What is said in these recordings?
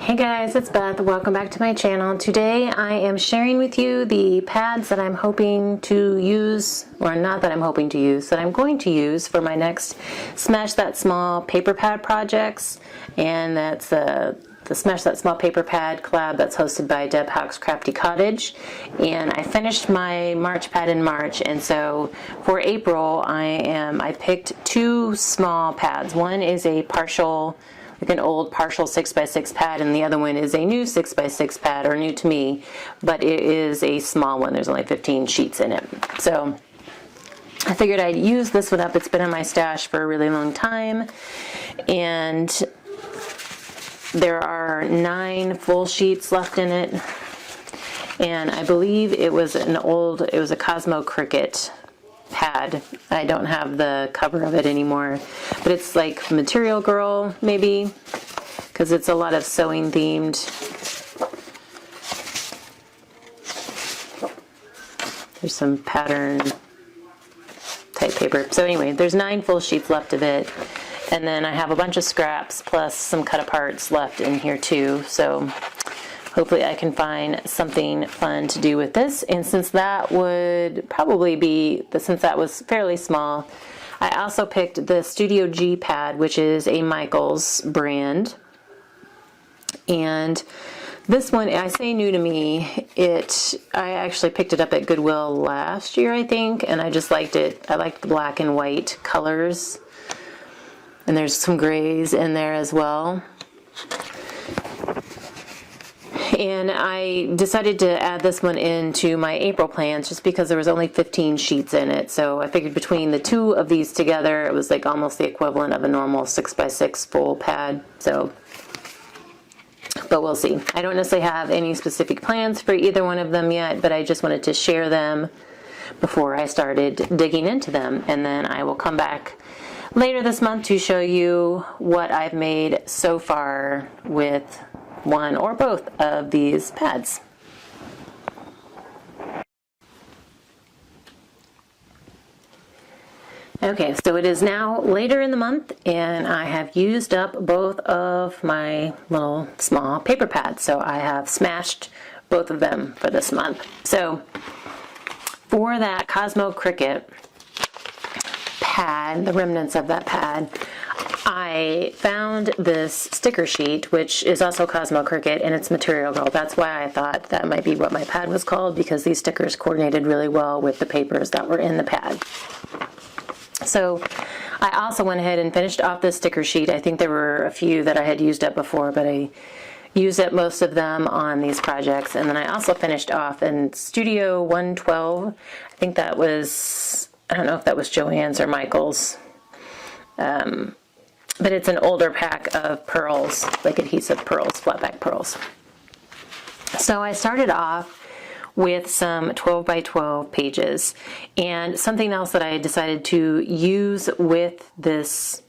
Hey guys, it's Beth. Welcome back to my channel. Today I am sharing with you the pads that I'm hoping to use, or not that I'm hoping to use, that I'm going to use for my next Smash That Small paper pad projects. And that's the Smash That Small paper pad collab that's hosted by Houck's Crafty Cottage. And I finished my March pad in March, and so for April I picked two small pads. One is a partial, like an old partial 6x6 pad, and the other one is a new 6x6 pad, or new to me, but it is a small one. There's only 15 sheets in it. So I figured I'd use this one up. It's been in my stash for a really long time, and there are 9 full sheets left in it, and I believe it was a Cosmo Cricket pad. I don't have the cover of it anymore, but it's like Material Girl maybe, because it's a lot of sewing themed. There's some pattern type paper. So anyway, there's 9 full sheets left of it, and then I have a bunch of scraps plus some cut aparts left in here too. So hopefully I can find something fun to do with this. And since that would probably be, since that was fairly small, I also picked the Studio G pad, which is a Michaels brand. And this one, I say new to me, I actually picked it up at Goodwill last year, I think, and I just liked it. I liked the black and white colors. And there's some grays in there as well. And I decided to add this one into my April plans just because there was only 15 sheets in it. So I figured between the two of these together, it was like almost the equivalent of a normal 6x6 full pad. So, but we'll see. I don't necessarily have any specific plans for either one of them yet, but I just wanted to share them before I started digging into them. And then I will come back later this month to show you what I've made so far with one or both of these pads. Okay, so it is now later in the month, and I have used up both of my little small paper pads. So I have smashed both of them for this month. So for that Cosmo Cricket pad, the remnants of that pad, I found this sticker sheet, which is also Cosmo Cricket, and it's Material Girl. That's why I thought that might be what my pad was called, because these stickers coordinated really well with the papers that were in the pad. So I also went ahead and finished off this sticker sheet. I think there were a few that I had used up before, but I used up most of them on these projects. And then I also finished off in Studio 112. I think that was, I don't know if that was Joann's or Michael's. But it's an older pack of pearls, like adhesive pearls, flat back pearls. So I started off with some 12 by 12 pages, and something else that I decided to use with this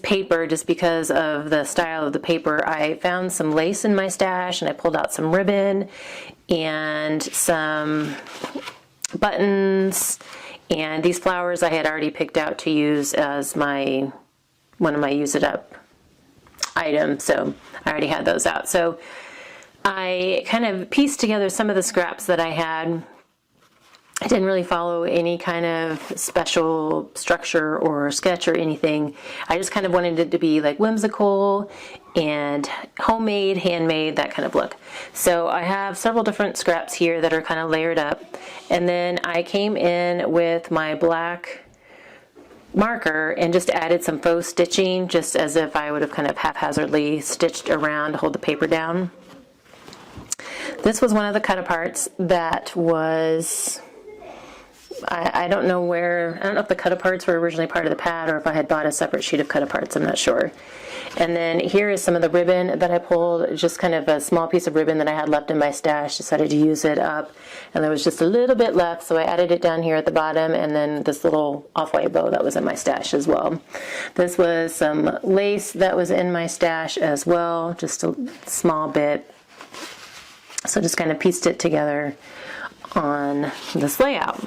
paper, just because of the style of the paper, I found some lace in my stash, and I pulled out some ribbon and some buttons, and these flowers I had already picked out to use as one of my use it up items, so I already had those out. So I kind of pieced together some of the scraps that I had. I didn't really follow any kind of special structure or sketch or anything. I just kind of wanted it to be like whimsical and homemade, handmade, that kind of look. So I have several different scraps here that are kind of layered up, and then I came in with my black marker and just added some faux stitching, just as if I would have kind of haphazardly stitched around to hold the paper down. This was one of the cut aparts that was, I don't know if the cut aparts were originally part of the pad or if I had bought a separate sheet of cut aparts, I'm not sure. And then here is some of the ribbon that I pulled, just kind of a small piece of ribbon that I had left in my stash, decided to use it up, and there was just a little bit left, so I added it down here at the bottom, and then this little off-white bow that was in my stash as well. This was some lace that was in my stash as well, just a small bit. So just kind of pieced it together on this layout.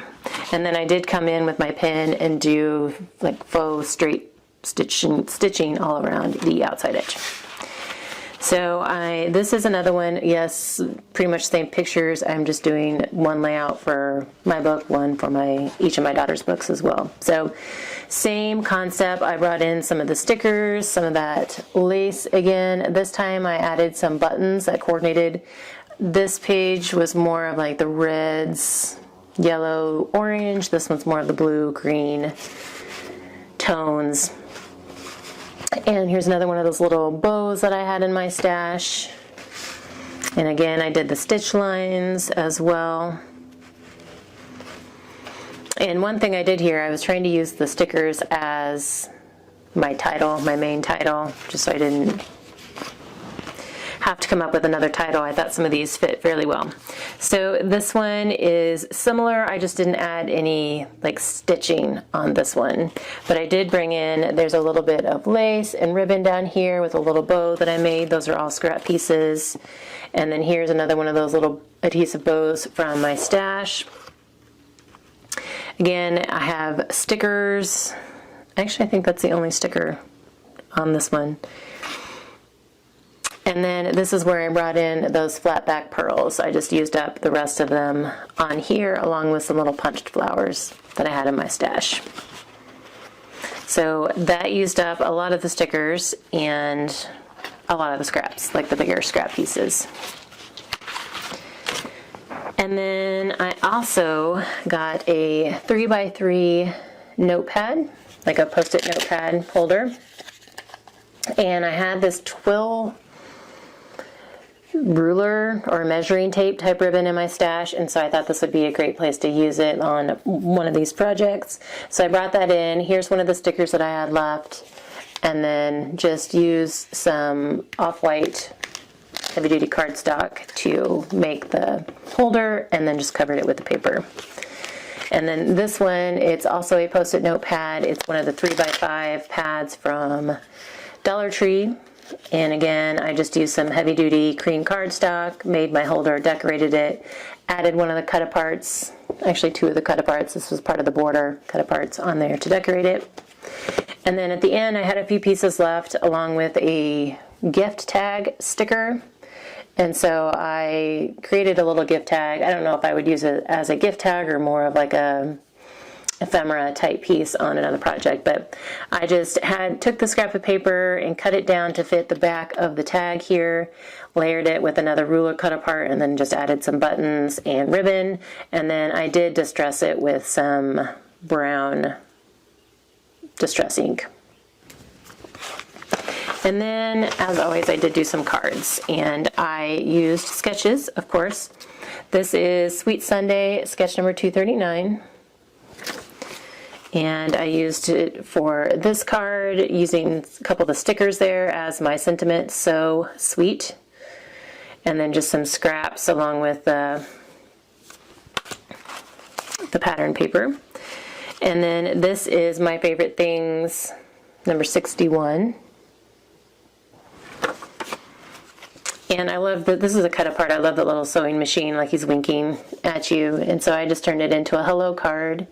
And then I did come in with my pen and do like faux straight stitching all around the outside edge. So this is another one, yes, pretty much same pictures. I'm just doing one layout for my book, one for each of my daughter's books as well. So same concept. I brought in some of the stickers, some of that lace again. This time I added some buttons that coordinated. This page was more of like the reds, yellow, orange. This one's more of the blue, green tones. And here's another one of those little bows that I had in my stash. And again, I did the stitch lines as well. And one thing I did here, I was trying to use the stickers as my title, my main title, just so I didn't have to come up with another title. I thought some of these fit fairly well. So this one is similar. I just didn't add any like stitching on this one, but I did bring in, there's a little bit of lace and ribbon down here with a little bow that I made. Those are all scrap pieces. And then here's another one of those little adhesive bows from my stash. Again, I have stickers. Actually, I think that's the only sticker on this one. And then this is where I brought in those flat back pearls. I just used up the rest of them on here along with some little punched flowers that I had in my stash. So that used up a lot of the stickers and a lot of the scraps, like the bigger scrap pieces. And then I also got a 3x3 notepad, like a post-it notepad holder. And I had this twill ruler or measuring tape type ribbon in my stash, and so I thought this would be a great place to use it on one of these projects. So I brought that in. Here's one of the stickers that I had left, and then just use some off-white heavy-duty cardstock to make the holder, and then just covered it with the paper. And then this one, it's also a post-it notepad. It's one of the 3x5 pads from Dollar Tree. And again, I just used some heavy-duty cream cardstock, made my holder, decorated it, added one of the cut-aparts, actually two of the cut-aparts, this was part of the border cut-aparts on there to decorate it. And then at the end, I had a few pieces left along with a gift tag sticker. And so I created a little gift tag. I don't know if I would use it as a gift tag or more of like a ephemera type piece on another project, but I just took the scrap of paper and cut it down to fit the back of the tag here, layered it with another ruler cut apart, and then just added some buttons and ribbon, and then I did distress it with some brown distress ink. And then, as always, I did do some cards, and I used sketches, of course. This is Sweet Sunday, sketch number 239. And I used it for this card, using a couple of the stickers there as my sentiment, so sweet. And then just some scraps along with the pattern paper. And then this is my favorite things, number 61. And I love that this is a cut apart. I love the little sewing machine, like he's winking at you. And so I just turned it into a hello card.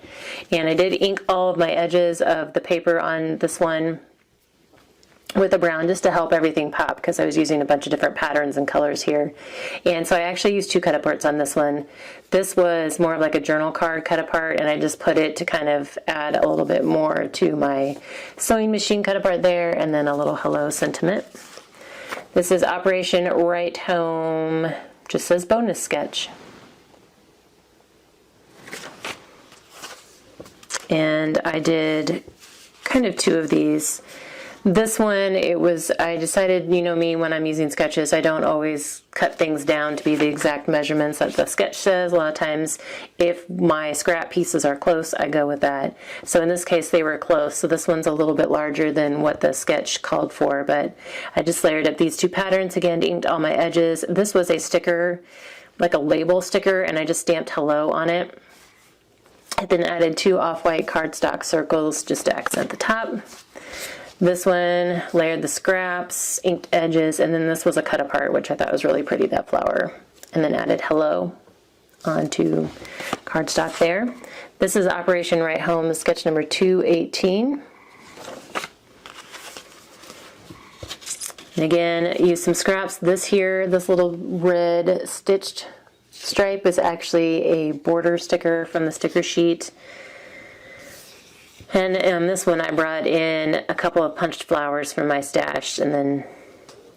And I did ink all of my edges of the paper on this one with a brown just to help everything pop, because I was using a bunch of different patterns and colors here. And so I actually used two cut aparts on this one. This was more of like a journal card cut apart, and I just put it to kind of add a little bit more to my sewing machine cut apart there, and then a little hello sentiment. This is Operation Right Home, just says bonus sketch. And I did kind of two of these. This one, I decided, you know me, when I'm using sketches, I don't always cut things down to be the exact measurements that the sketch says. A lot of times, if my scrap pieces are close, I go with that. So in this case, they were close. So this one's a little bit larger than what the sketch called for, but I just layered up these two patterns, again, inked all my edges. This was a sticker, like a label sticker, and I just stamped hello on it. I then added two off-white cardstock circles just to accent the top. This one, layered the scraps, inked edges, and then this was a cut apart, which I thought was really pretty, that flower. And then added hello onto cardstock there. This is Operation Right Home, sketch number 218. And again, use some scraps. This little red stitched stripe is actually a border sticker from the sticker sheet. And on this one I brought in a couple of punched flowers from my stash and then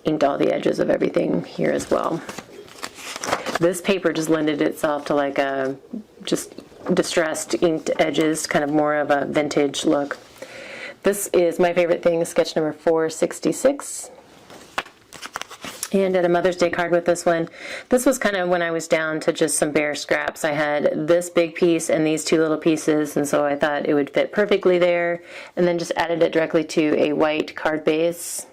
inked all the edges of everything here as well. This paper just lended itself to like a just distressed inked edges, kind of more of a vintage look. This is my favorite thing, sketch number 466. And did a Mother's Day card with this one. This was kind of when I was down to just some bare scraps. I had this big piece and these two little pieces, and so I thought it would fit perfectly there, and then just added it directly to a white card base.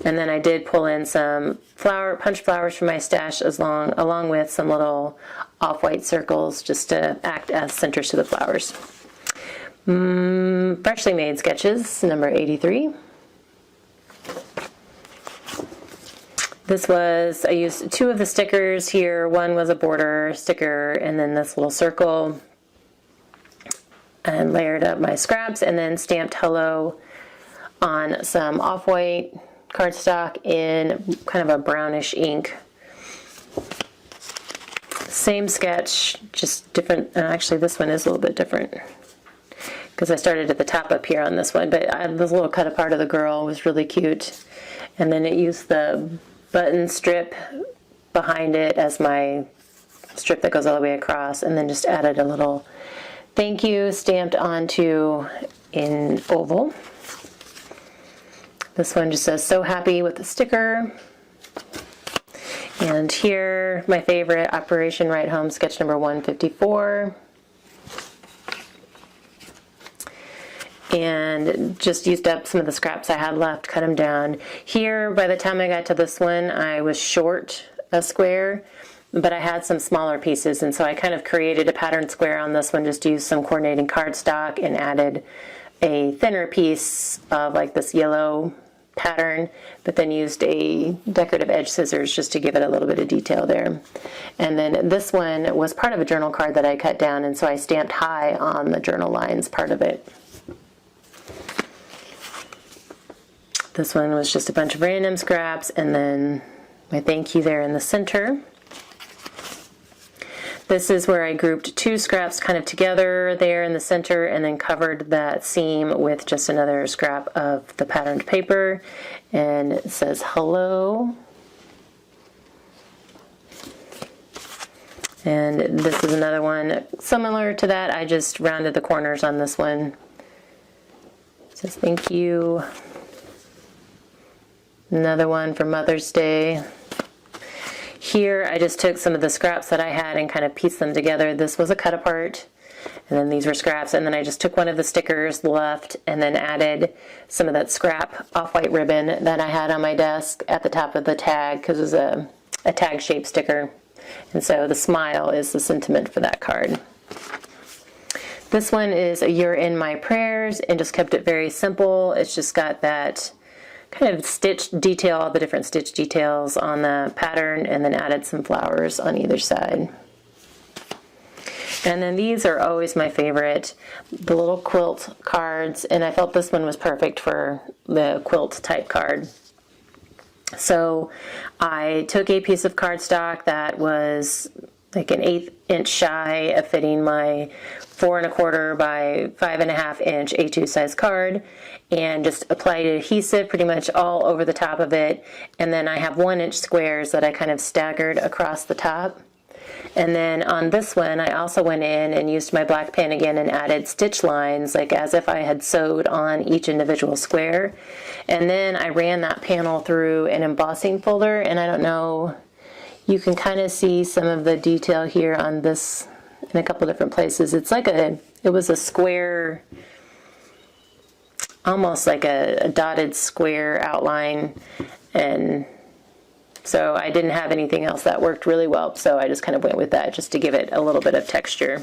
And then I did pull in some punched flowers from my stash along with some little off-white circles just to act as centers to the flowers. Freshly made sketches, number 83. I used two of the stickers here. One was a border sticker and then this little circle, and layered up my scraps and then stamped hello on some off-white cardstock in kind of a brownish ink. Same sketch, just different. Actually, this one is a little bit different because I started at the top up here on this one, but this little cut apart of the girl was really cute. And then it used the button strip behind it as my strip that goes all the way across, and then just added a little thank you stamped onto in oval. This one just says so happy with the sticker. And here, my favorite, Operation Right Home, sketch number 154. And just used up some of the scraps I had left, cut them down. Here, by the time I got to this one, I was short a square, but I had some smaller pieces, and so I kind of created a pattern square on this one, just used some coordinating cardstock and added a thinner piece of like this yellow pattern, but then used a decorative edge scissors just to give it a little bit of detail there. And then this one was part of a journal card that I cut down, and so I stamped high on the journal lines part of it. This one was just a bunch of random scraps, and then my thank you there in the center. This is where I grouped two scraps kind of together there in the center, and then covered that seam with just another scrap of the patterned paper, and it says hello. And this is another one similar to that. I just rounded the corners on this one. It says thank you. Another one for Mother's Day. Here I just took some of the scraps that I had and kind of pieced them together. This was a cut apart, and then these were scraps, and then I just took one of the stickers left and then added some of that scrap off-white ribbon that I had on my desk at the top of the tag, because it was a tag shaped sticker, and so the smile is the sentiment for that card. This one is a You're in My Prayers, and just kept it very simple. It's just got that kind of stitched detail, all the different stitch details on the pattern, and then added some flowers on either side. And then these are always my favorite, the little quilt cards, and I felt this one was perfect for the quilt type card. So I took a piece of cardstock that was like an 1/8 inch shy of fitting my 4 1/4 by 5 1/2 inch A2 size card, and just applied adhesive pretty much all over the top of it. And then I have 1 inch squares that I kind of staggered across the top. And then on this one, I also went in and used my black pen again and added stitch lines, like as if I had sewed on each individual square. And then I ran that panel through an embossing folder, and I don't know, you can kind of see some of the detail here on this in a couple different places. It's like it was a square, almost like a dotted square outline, and so I didn't have anything else that worked really well, so I just kind of went with that just to give it a little bit of texture.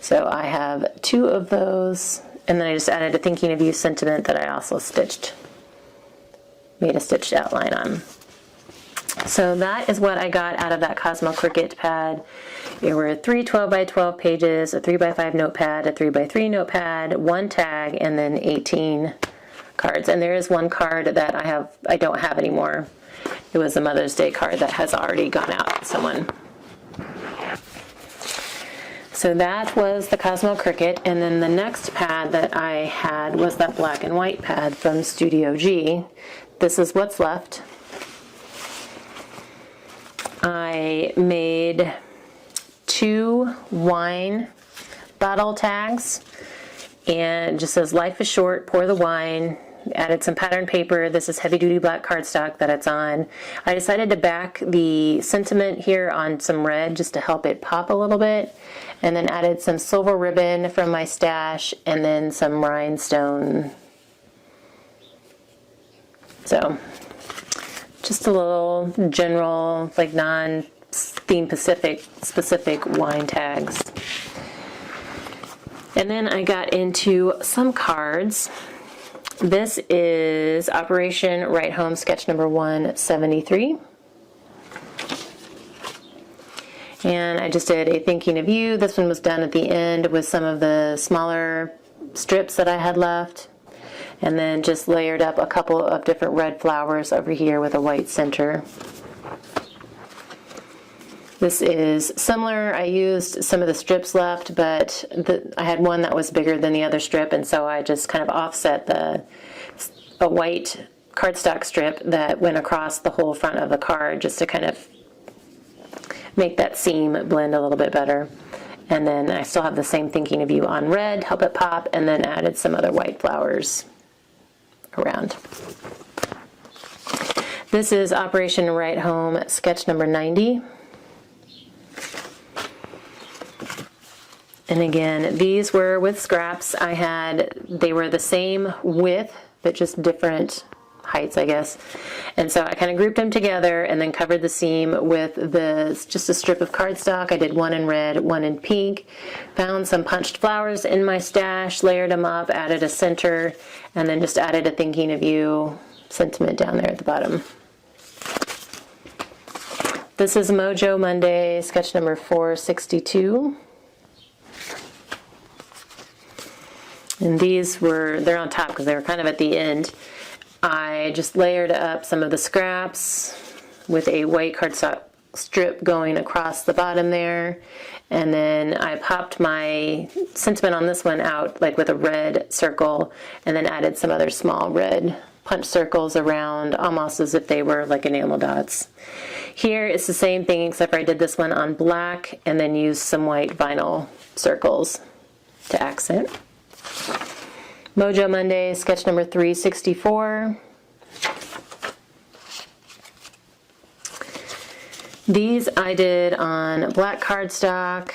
So I have 2 of those, and then I just added a thinking of you sentiment that I also made a stitched outline on. So that is what I got out of that Cosmo Cricket pad. There were 3 12 by 12 pages, a 3 by 5 notepad, a 3 by 3 notepad, 1 tag, and then 18 cards. And there is one card that I don't have anymore. It was a Mother's Day card that has already gone out to someone. So that was the Cosmo Cricket, and then the next pad that I had was that black and white pad from Studio G. This is what's left. I made 2 wine bottle tags, and it just says life is short, pour the wine. Added some pattern paper. This is heavy duty black cardstock that it's on. I decided to back the sentiment here on some red just to help it pop a little bit, and then added some silver ribbon from my stash and then some rhinestone. So just a little general, like non-theme specific wine tags. And then I got into some cards. This is Operation Write Home sketch number 173. And I just did a thinking of you. This one was done at the end with some of the smaller strips that I had left. And then just layered up a couple of different red flowers over here with a white center. This is similar. I used some of the strips left, but I had one that was bigger than the other strip, and so I just kind of offset a white cardstock strip that went across the whole front of the card just to kind of make that seam blend a little bit better. And then I still have the same thinking of you on red, help it pop, and then added some other white flowers around. This is Operation Write Home sketch number 90. And again, these were with scraps. They were the same width, but just different heights, I guess. And so I kind of grouped them together and then covered the seam with just a strip of cardstock. I did one in red, one in pink. Found some punched flowers in my stash, layered them up, added a center, and then just added a thinking of you sentiment down there at the bottom. This is Mojo Monday, sketch number 462. And they're on top because they were kind of at the end. I just layered up some of the scraps with a white cardstock strip going across the bottom there. And then I popped my sentiment on this one out like with a red circle, and then added some other small red punch circles around almost as if they were like enamel dots. Here it's the same thing except for I did this one on black and then used some white vinyl circles to accent. Mojo Monday, sketch number 364. These I did on black cardstock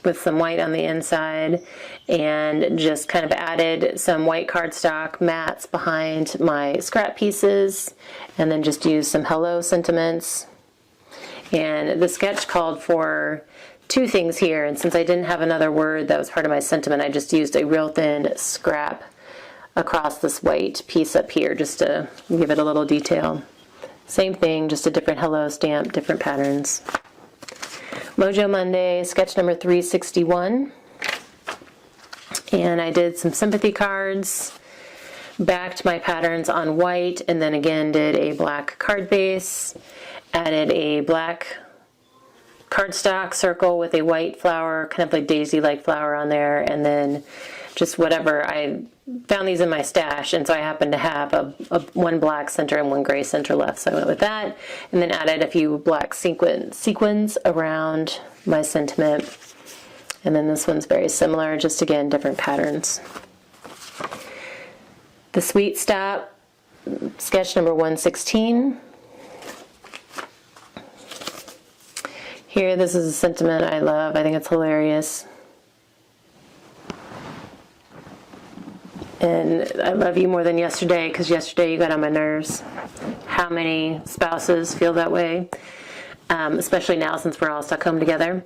with some white on the inside, and just kind of added some white cardstock mats behind my scrap pieces, and then just used some hello sentiments. And the sketch called for 2 things here, and since I didn't have another word that was part of my sentiment, I just used a real thin scrap across this white piece up here just to give it a little detail. Same thing, just a different hello stamp, different patterns. Mojo Monday, sketch number 361. And I did some sympathy cards, backed my patterns on white, and then again did a black card base, added a black cardstock circle with a white flower, kind of like daisy-like flower on there, and then just whatever. I found these in my stash, and so I happened to have one black center and one gray center left, so I went with that, and then added a few black sequins around my sentiment. And then this one's very similar, just again, different patterns. The Sweet Stop, sketch number 116. Here, this is a sentiment I love. I think it's hilarious. And I love you more than yesterday, because yesterday you got on my nerves. How many spouses feel that way? Especially now since we're all stuck home together.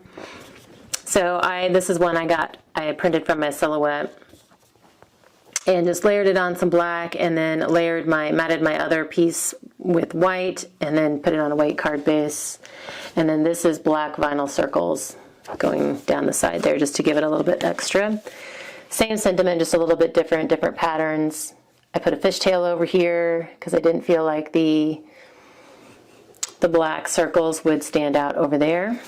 So this is one I printed from my silhouette. And just layered it on some black, and then matted my other piece with white, and then put it on a white card base. And then this is black vinyl circles going down the side there just to give it a little bit extra. Same sentiment, just a little bit different patterns. I put a fishtail over here because I didn't feel like the black circles would stand out over there.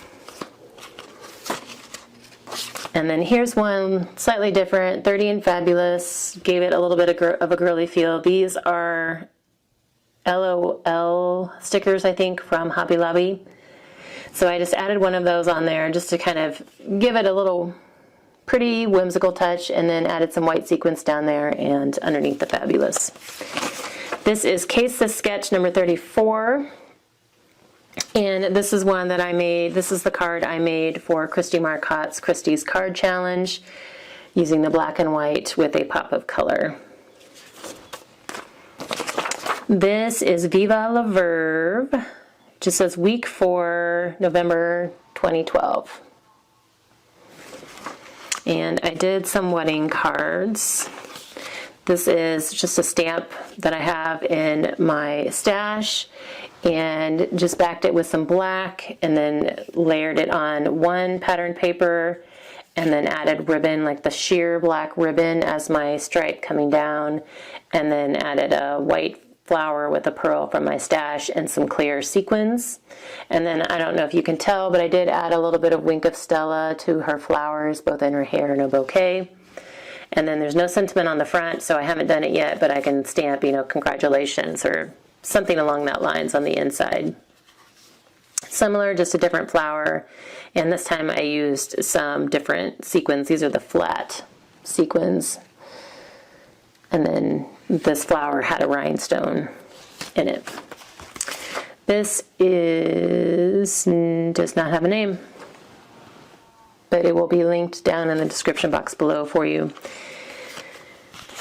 And then here's one slightly different, 30 and Fabulous. Gave it a little bit of a girly feel. These are LOL stickers, I think, from Hobby Lobby. So I just added one of those on there just to kind of give it a little pretty whimsical touch, and then added some white sequins down there and underneath the Fabulous. This is Case This Sketch number 34. And this is one that I made. This is the card I made for Christy Marcotte's Christy's Card Challenge, using the black and white with a pop of color. This is Viva la Verve. It just says week 4, November 2012. And I did some wedding cards. This is just a stamp that I have in my stash, and just backed it with some black and then layered it on one pattern paper, and then added ribbon, like the sheer black ribbon as my stripe coming down, and then added a white flower with a pearl from my stash and some clear sequins. And then I don't know if you can tell, but I did add a little bit of Wink of Stella to her flowers, both in her hair and a bouquet. And then there's no sentiment on the front, so I haven't done it yet, but I can stamp, you know, congratulations or something along that lines on the inside. Similar, just a different flower, and this time I used some different sequins. These are the flat sequins, and then this flower had a rhinestone in it. This does not have a name, but it will be linked down in the description box below for you.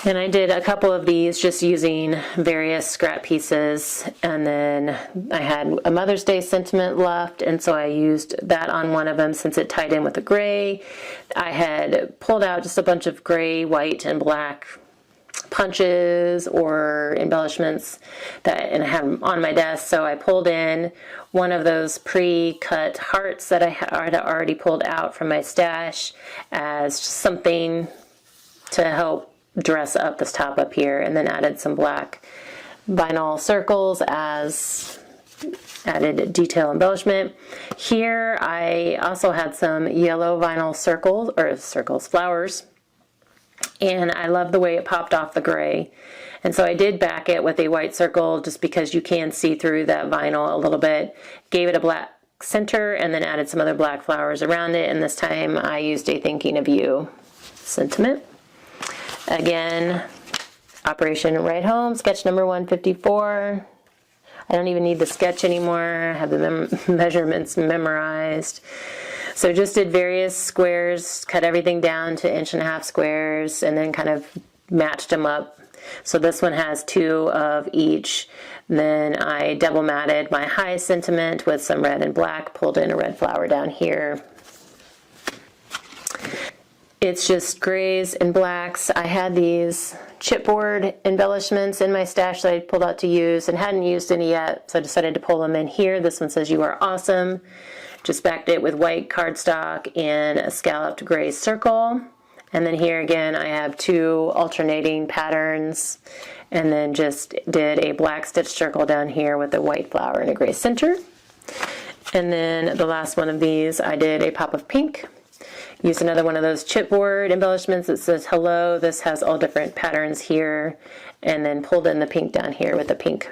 And I did a couple of these just using various scrap pieces, and then I had a Mother's Day sentiment left, and so I used that on one of them since it tied in with the gray. I had pulled out just a bunch of gray, white, and black punches or embellishments and I had them on my desk, so I pulled in one of those pre-cut hearts that I had already pulled out from my stash as something to help dress up this top up here, and then added some black vinyl circles as added detail embellishment. Here I also had some yellow vinyl flowers, and I love the way it popped off the gray. And so I did back it with a white circle just because you can see through that vinyl a little bit. Gave it a black center and then added some other black flowers around it, and this time I used a Thinking of You sentiment. Again, Operation Right Home, sketch number 154. I don't even need the sketch anymore. I have the measurements memorized. So just did various squares, cut everything down to 1.5 inch squares, and then kind of matched them up. So this one has 2 of each. Then I double matted my high sentiment with some red and black, pulled in a red flower down here. It's just grays and blacks. I had these chipboard embellishments in my stash that I pulled out to use and hadn't used any yet, so I decided to pull them in here. This one says, "You are awesome." Just backed it with white cardstock and a scalloped gray circle. And then here again I have 2 alternating patterns, and then just did a black stitch circle down here with a white flower and a gray center. And then the last one of these I did a pop of pink. Used another one of those chipboard embellishments that says hello. This has all different patterns here, and then pulled in the pink down here with a pink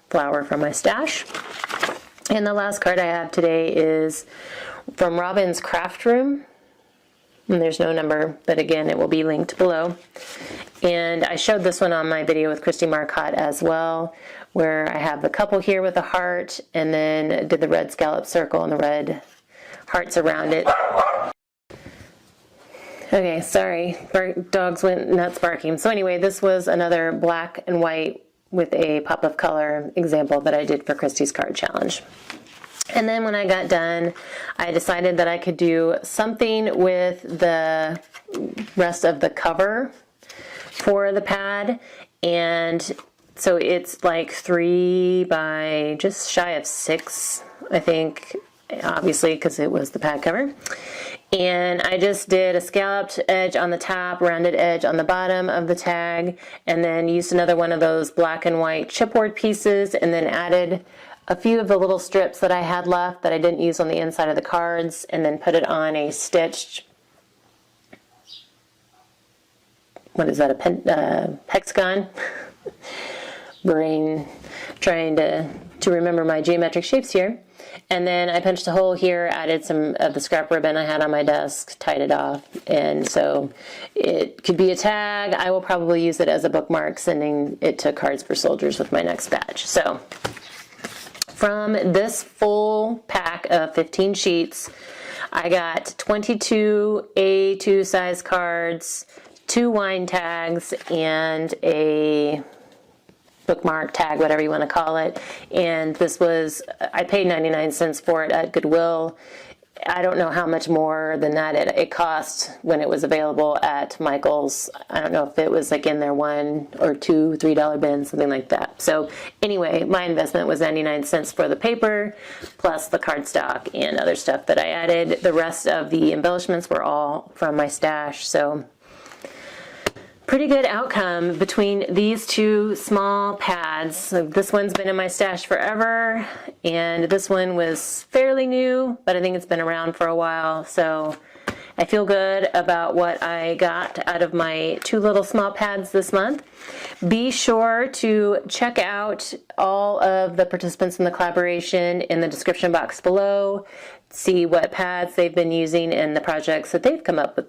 flower from my stash. And the last card I have today is from Robin's Craft Room, and there's no number, but again it will be linked below. And I showed this one on my video with Christy Marcotte as well, where I have the couple here with a heart, and then did the red scallop circle and the red hearts around it. Okay, sorry, dogs went nuts barking. So anyway, this was another black and white with a pop of color example that I did for Christy's Card Challenge. And then when I got done, I decided that I could do something with the rest of the cover for the pad. And so it's like 3 by just shy of 6, I think, obviously because it was the pad cover. And I just did a scalloped edge on the top, rounded edge on the bottom of the tag, and then used another one of those black and white chipboard pieces, and then added a few of the little strips that I had left that I didn't use on the inside of the cards, and then put it on a stitched, what is that, a hexagon? Brain trying to remember my geometric shapes here. And then I punched a hole here, added some of the scrap ribbon I had on my desk, tied it off, and so it could be a tag. I will probably use it as a bookmark, sending it to Cards for Soldiers with my next batch. So from this full pack of 15 sheets, I got 22 A2 size cards, 2 wine tags, and a bookmark tag, whatever you want to call it. And this was, I paid 99 cents for it at Goodwill. I don't know how much more than that it cost when it was available at Michael's. I don't know if it was like in their $1 or $2, $3 bin, something like that. So anyway, my investment was 99 cents for the paper, plus the cardstock and other stuff that I added. The rest of the embellishments were all from my stash. So pretty good outcome between these 2 small pads. So this one's been in my stash forever, and this one was fairly new, but I think it's been around for a while. So I feel good about what I got out of my 2 little small pads this month. Be sure to check out all of the participants in the collaboration in the description box below. See what pads they've been using and the projects that they've come up with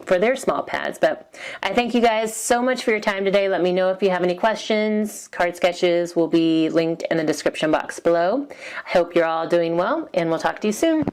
for their small pads. But I thank you guys so much for your time today. Let me know if you have any questions. Card sketches will be linked in the description box below. I hope you're all doing well, and we'll talk to you soon.